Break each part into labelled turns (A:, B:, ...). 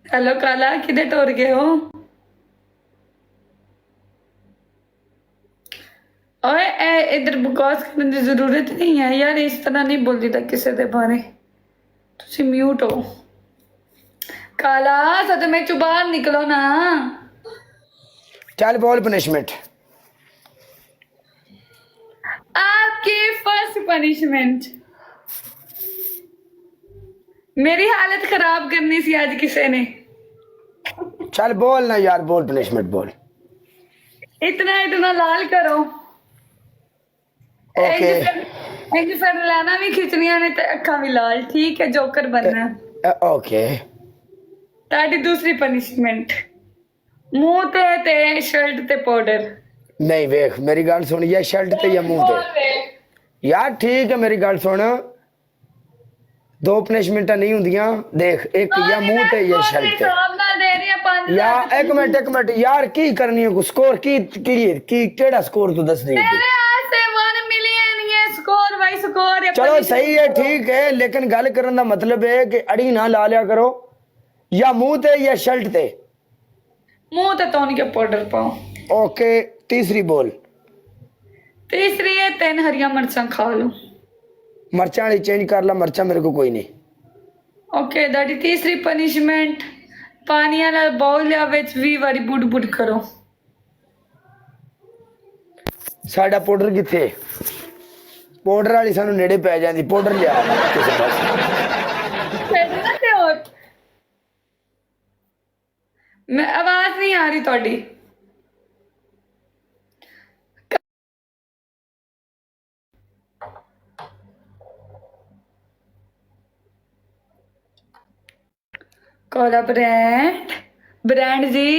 A: Hello काला, किधर टोर गए हो? ओए इधर बकवास करने की जरूरत नहीं है यार, इस तरह नहीं बोलती था किसी दे बारे। तुसी म्यूट हो। काला सच में चु बाहर निकलो ना।
B: चल बोल पनिशमेंट।
A: आपकी फर्स्ट पनिशमेंट, मेरी हालत खराब करनी सी आज किसी ने।
B: चल बोल ना यार, बोल पनिशमेंट बोल।
A: इतना इतना लाल करो।
B: ओके
A: इंज फिर लाना भी खिचनिया ने ते अखा भी लाल, ठीक है? जोकर बनना।
B: ओके
A: ताड़ी दूसरी पनिशमेंट, मुंह ते शर्ट ते पाउडर।
B: नहीं वेख मेरी गल सुन, या शर्ट ते या मुंह ते यार ठीक है मेरी गल सुन, दो पनिशमेंटा नहीं हुंदियां। देख एक या मुंह ते या शर्ट ते। या एक मिनट यार की करनी है स्कोर की केड़ा स्कोर तू दस दे। चलो सही है ठीक है, लेकिन गल करने का मतलब है कि अड़ी ना ला लिया करो। या मुंह ते या शर्ट ते।
A: मुंह ते तौन के पाउडर पाओ।
B: ओके तीसरी बोल।
A: तीसरी है 3 हरिया मिर्चा खा लो।
B: मरचा वाली चेंज कर ला, मरचा मेरे को कोई नहीं।
A: ओके दैटी तीसरी पनिशमेंट, पानी वाला बाउल या विच 20 वारी बुड बुड करो।
B: साडा पाउडर किथे? पाउडर वाली सानू नेड़े पै जांदी, पाउडर लिया किसी पास।
A: मैं आवाज नहीं आ रही थोड़ी। कोला ब्रांड, ब्रांड जी,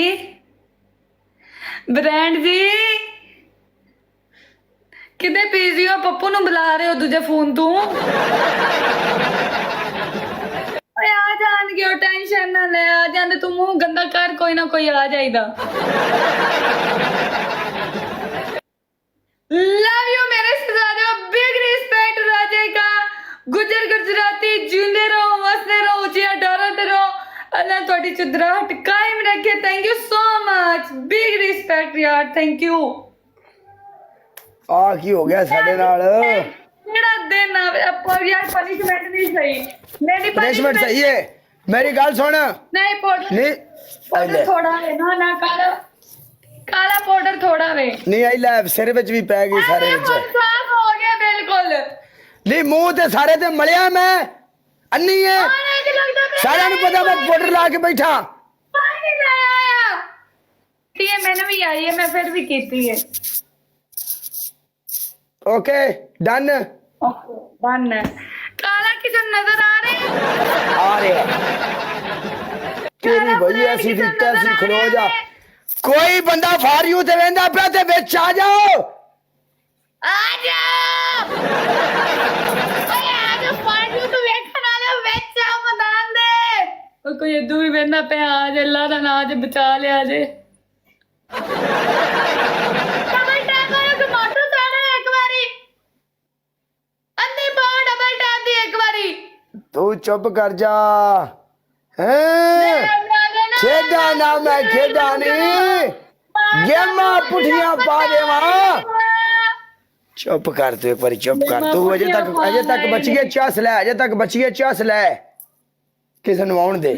A: ब्रांड जी किधे बिजी हो? पप्पू नु बुला रहे हो दूजे फोन तू? ओए आ जाणगे, टेंशन ना ले, आ जांदे। तू मुंह गंदा कर, कोई ना कोई आ जाएगा। लव यू मेरे शहजादे, बिग रिस्पेक्ट राजे का। गुजर गुजराती जींदे रहो, वसदे रहो, ऊंचिया डरते रहो। अल्लाह थोड़ी चुदराहट कायम रखे। Thank you so much, big respect यार, थैंक यू।
B: आ की हो गया साडे नाल?
A: मेरा दिन यार पनिशमेंट नहीं सही। मेरी
B: पनिशमेंट सही है, मेरी गल सुन।
A: नहीं पाउडर थोड़ा है ना, ना काला काला पाउडर थोड़ा वे।
B: नहीं आई लै सिर विच भी पै गई सारे विच।
A: साफ हो गया बिल्कुल।
B: नहीं मुंह ते सारे ते मलिया मैं अन्नी है, सारा नु पता मैं पाउडर ला के बैठा।
A: ये मैंने भी आई है, मैं फिर भी कीती है।
B: Okay done.
A: डन है। काला किचन नजर आ रहे हैं?
B: तेरी भई ऐसी थी तैसी खलो जा। कोई बंदा फार यू ते वेंदा पे ते विच आ जाओ।
A: आ जाओ। ओए आ जाओ, फार यू तो वेखण वाले विच आ मैदान दे। कोई इदू भी वेंदा पे, आ जा, अल्लाह दा नाम जे बचा ले, आ जे।
B: तू चुप कर जा। खेड़ा ना मैं खेड़ा नहीं, गेमा पुठिया पा देवा। चुप कर तू, एक बारी चुप कर तू। अजे तक बच गया चस ले, अजे तक बच गया चस ले, किसे नु आउण दे।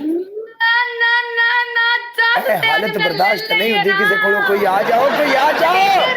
B: हालत बर्दाश्त नहीं होती किसी को। कोई आ जाओ, कोई आ जाओ।